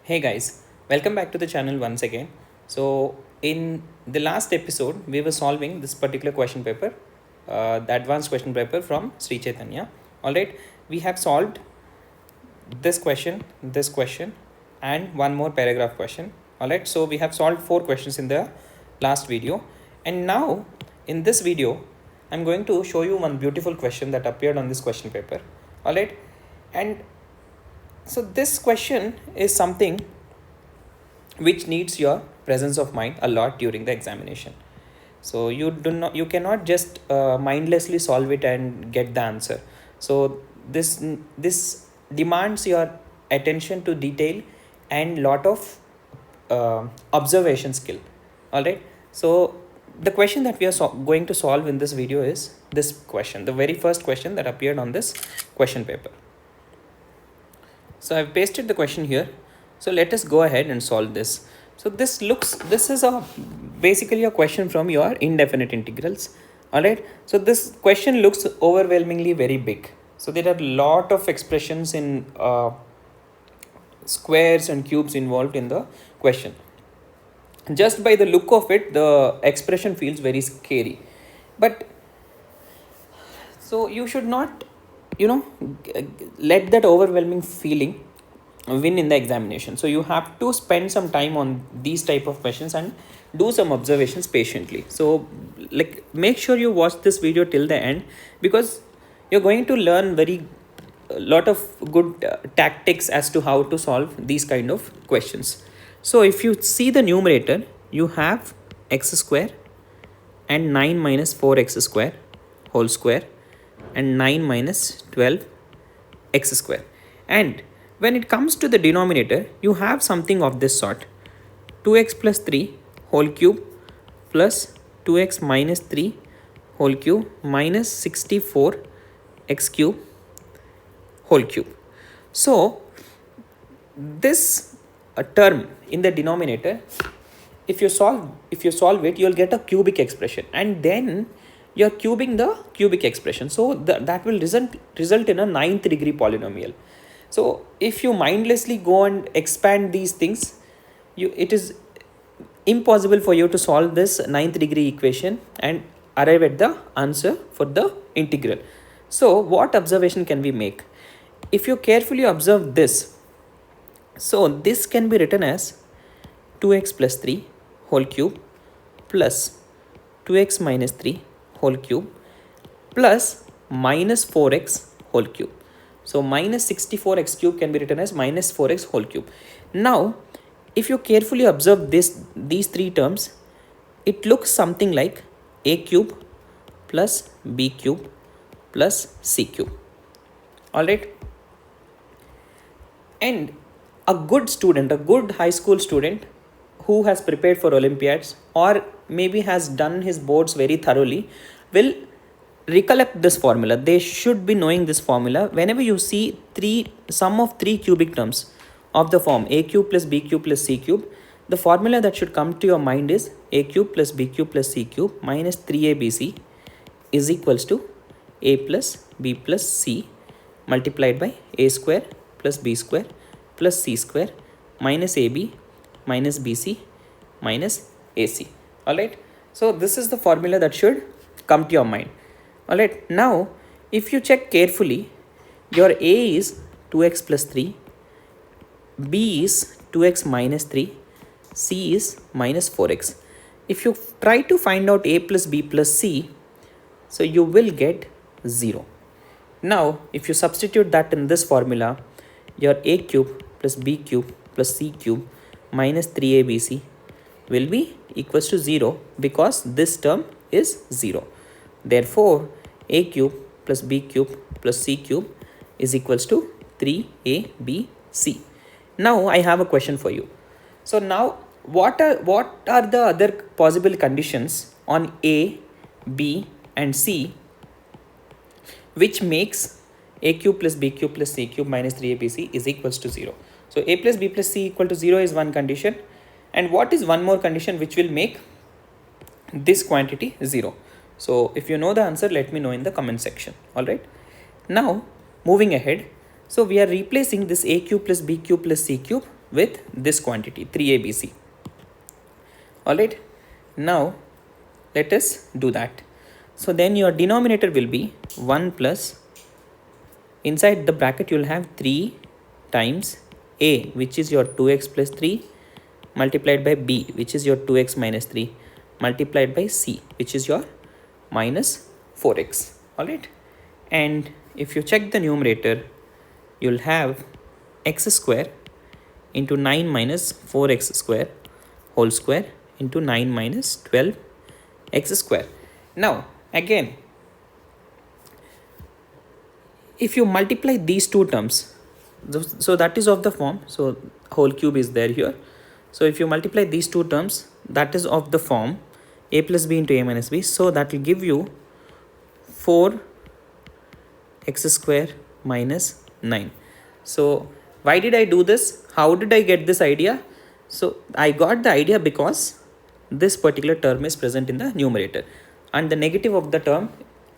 Hey guys, welcome back to the channel once again. So in the last episode, we were solving this particular question paper, the advanced question paper from Sri Chaitanya. Alright, we have solved this question and one more paragraph question. Alright, so we have solved 4 questions in the last video. And now in this video, I'm going to show you one beautiful question that appeared on this question paper. Alright, and so this question is something which needs your presence of mind a lot during the examination. So you cannot just mindlessly solve it and get the answer. So this demands your attention to detail and lot of observation skill. All right. So the question that we are going to solve in this video is this question, the very first question that appeared on this question paper. So I've pasted the question here. So let us go ahead and solve this. So this is basically a question from your indefinite integrals. All right. So this question looks overwhelmingly very big. So there are a lot of expressions in squares and cubes involved in the question. Just by the look of it, the expression feels very scary. But so you should not let that overwhelming feeling win in the examination. So you have to spend some time on these type of questions and do some observations patiently. So make sure you watch this video till the end, because you're going to learn a lot of good tactics as to how to solve these kind of questions. So if you see the numerator, you have x square and 9 minus 4x square whole square and 9 minus 12 x square. And when it comes to the denominator, you have something of this sort: 2x plus 3 whole cube plus 2x minus 3 whole cube minus 64x cube whole cube. So this term in the denominator, if you solve it, you'll get a cubic expression, and then you're cubing the cubic expression. So that will result in a 9th degree polynomial. So if you mindlessly go and expand these things, it is impossible for you to solve this 9th degree equation and arrive at the answer for the integral. So what observation can we make? If you carefully observe this, so this can be written as 2x plus 3 whole cube plus 2x minus 3 whole cube plus minus 4x whole cube. So minus 64x cube can be written as minus 4x whole cube. Now, if you carefully observe these three terms, it looks something like a cube plus b cube plus c cube. All right. And a good student, a good high school student who has prepared for Olympiads or maybe has done his boards very thoroughly will recollect this formula. They should be knowing this formula. Whenever you see sum of three cubic terms of the form a cube plus b cube plus c cube, the formula that should come to your mind is a cube plus b cube plus c cube minus 3abc is equals to a plus b plus c multiplied by a square plus b square plus c square minus ab minus bc minus ac. All right. So this is the formula that should come to your mind. All right. Now, if you check carefully, your a is 2x plus 3, b is 2x minus 3, c is minus 4x. If you try to find out a plus b plus c, so you will get 0. Now, if you substitute that in this formula, your a cube plus b cube plus c cube minus 3abc will be equals to 0, because this term is 0. Therefore, a cube plus b cube plus c cube is equals to 3abc. Now I have a question for you. So now what are the other possible conditions on a, b and c which makes a cube plus b cube plus c cube minus 3abc is equals to 0? So a plus b plus c equal to 0 is one condition. And what is one more condition which will make this quantity 0? So if you know the answer, let me know in the comment section. All right. Now moving ahead, So we are replacing this a cube plus b cube plus c cube with this quantity 3abc. Alright, now let us do that. So then your denominator will be 1 plus, inside the bracket you will have 3 times a, which is your 2x plus 3, multiplied by b, which is your 2x minus 3, multiplied by c, which is your minus 4x. Alright, and if you check the numerator, you'll have x square into 9 minus 4x square whole square into 9 minus 12x square. Now again, if you multiply these two terms, so that is of the form, so whole cube is there here. So if you multiply these two terms, that is of the form a plus b into a minus b, so that will give you 4x square minus 9. So why did I do this? How did I get this idea? So I got the idea because this particular term is present in the numerator, and the negative of the term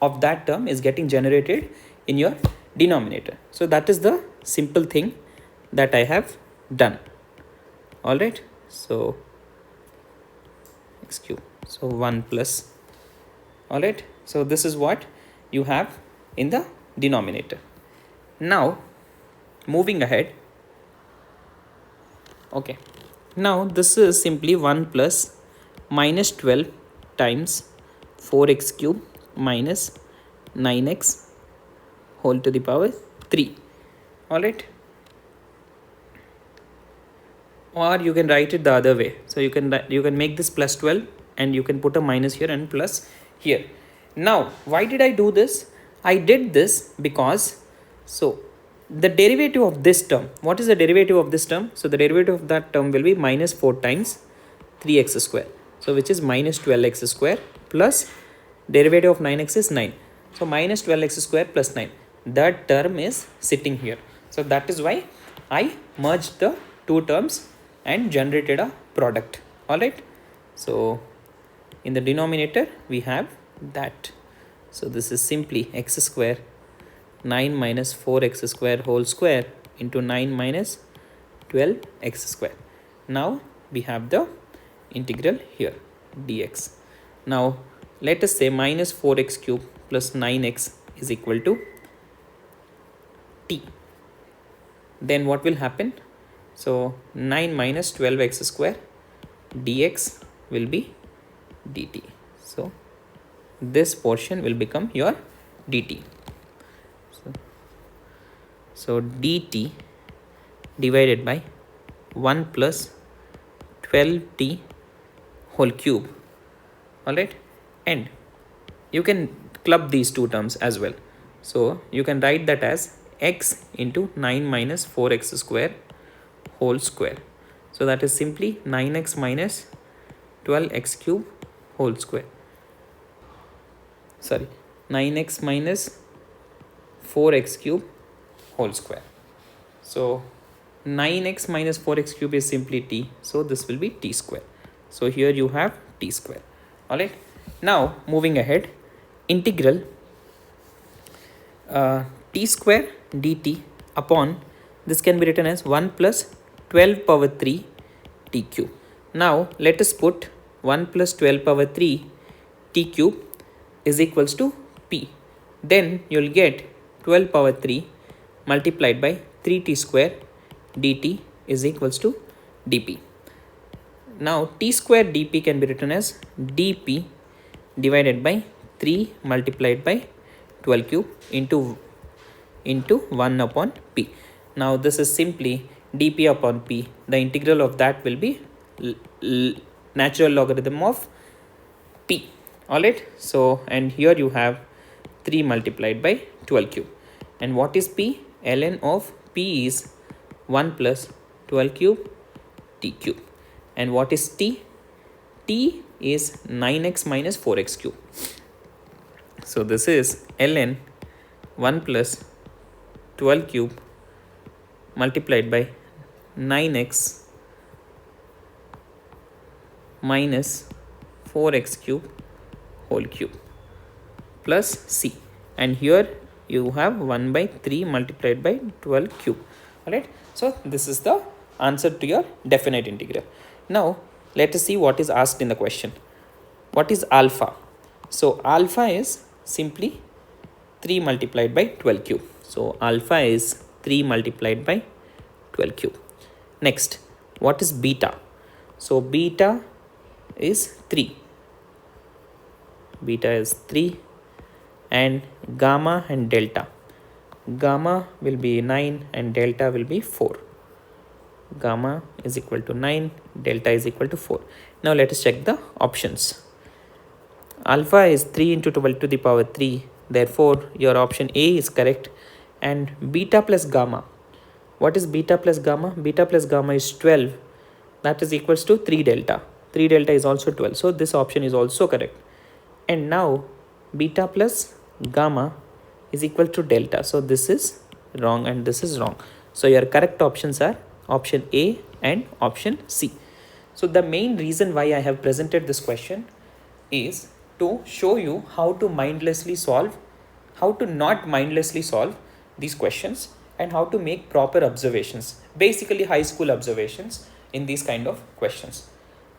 of that term is getting generated in your denominator. So that is the simple thing that I have done. All right, so x cube, so 1 plus. All right, so this is what you have in the denominator. Now moving ahead, okay, now this is simply 1 plus minus 12 times 4x cube minus 9x whole to the power 3. All right, or you can write it the other way. So you can make this plus 12 and you can put a minus here and plus here. Now why did I do this? I did this because, so the derivative of this term, what is the derivative of this term? So the derivative of that term will be minus 4 times 3x square, so which is minus 12x square, plus derivative of 9x is 9, so minus 12x square plus 9. That term is sitting here, so that is why I merged the two terms and generated a product. All right, so in the denominator we have that. So this is simply x square 9 minus 4x square whole square into 9 minus 12x square. Now we have the integral here dx. Now let us say minus 4x cube plus 9x is equal to t. Then what will happen? So 9 minus 12x square dx will be dt. So this portion will become your dt. So dt divided by 1 plus 12t whole cube. All right, and you can club these two terms as well. So you can write that as x into 9 minus 4x square whole square. So that is simply 9x minus 12x cube whole square. Sorry, 9x minus 4x cube whole square. So 9x minus 4x cube is simply t, so this will be t square. So here you have t square. All right, now moving ahead, integral t square dt upon, this can be written as 1 plus 12 power 3 t cube. Now let us put 1 plus 12 power 3 t cube is equals to p. Then you will get 12 power 3 multiplied by 3t square dt is equals to dp. Now t square dp can be written as dp divided by 3 multiplied by 12 cube into 1 upon p. Now this is simply dp upon p. The integral of that will be natural logarithm of p. All right, so and here you have 3 multiplied by 12 cube. And what is p? ln of p is 1 plus 12 cube t cube. And what is t? T is 9x minus 4x cube. So this is ln 1 plus 12 cube multiplied by 9x minus 4x cube whole cube plus c. And here you have 1 by 3 multiplied by 12 cube. All right, so this is the answer to your definite integral. Now let us see what is asked in the question. What is alpha? So alpha is simply 3 multiplied by 12 cube. So alpha is 3 multiplied by 12 cube. Next, what is beta? So beta is 3. Beta is 3. And gamma and delta. Gamma will be 9 and delta will be 4. Gamma is equal to 9, delta is equal to 4. Now let us check the options. Alpha is 3 into 12 to the power 3. Therefore, your option A is correct. And beta plus gamma. What is beta plus gamma? Beta plus gamma is 12. That is equals to 3 delta. 3 delta is also 12. So this option is also correct. And now beta plus gamma is equal to delta. So this is wrong and this is wrong. So your correct options are option A and option C. So the main reason why I have presented this question is to show you how to mindlessly solve, how to not mindlessly solve these questions, and how to make proper observations, basically high school observations in these kind of questions.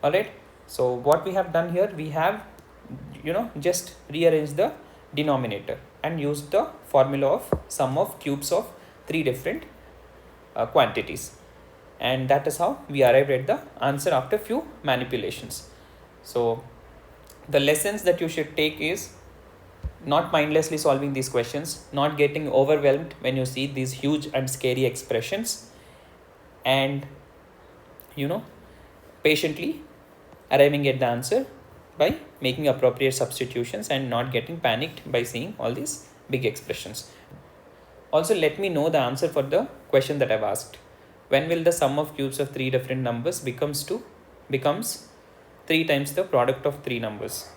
All right. So what we have done here, we have just rearrange the denominator and use the formula of sum of cubes of 3 different quantities, and that is how we arrived at the answer after few manipulations. So the lessons that you should take is not mindlessly solving these questions, not getting overwhelmed when you see these huge and scary expressions, and patiently arriving at the answer by making appropriate substitutions and not getting panicked by seeing all these big expressions. Also, let me know the answer for the question that I've asked. When will the sum of cubes of 3 different numbers becomes 3 times the product of 3 numbers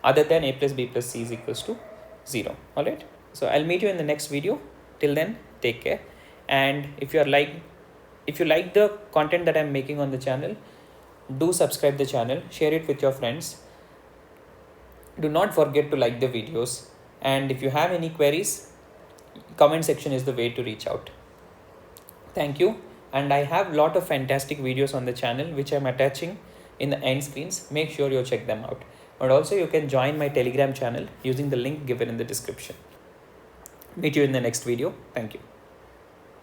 other than a plus b plus c is equals to 0? All right. So I'll meet you in the next video. Till then, take care. And if you like the content that I'm making on the channel, do subscribe the channel, share it with your friends. Do not forget to like the videos. And if you have any queries, comment section is the way to reach out. Thank you. And I have a lot of fantastic videos on the channel which I'm attaching in the end screens. Make sure you check them out. And also you can join my Telegram channel using the link given in the description. Meet you in the next video. Thank you.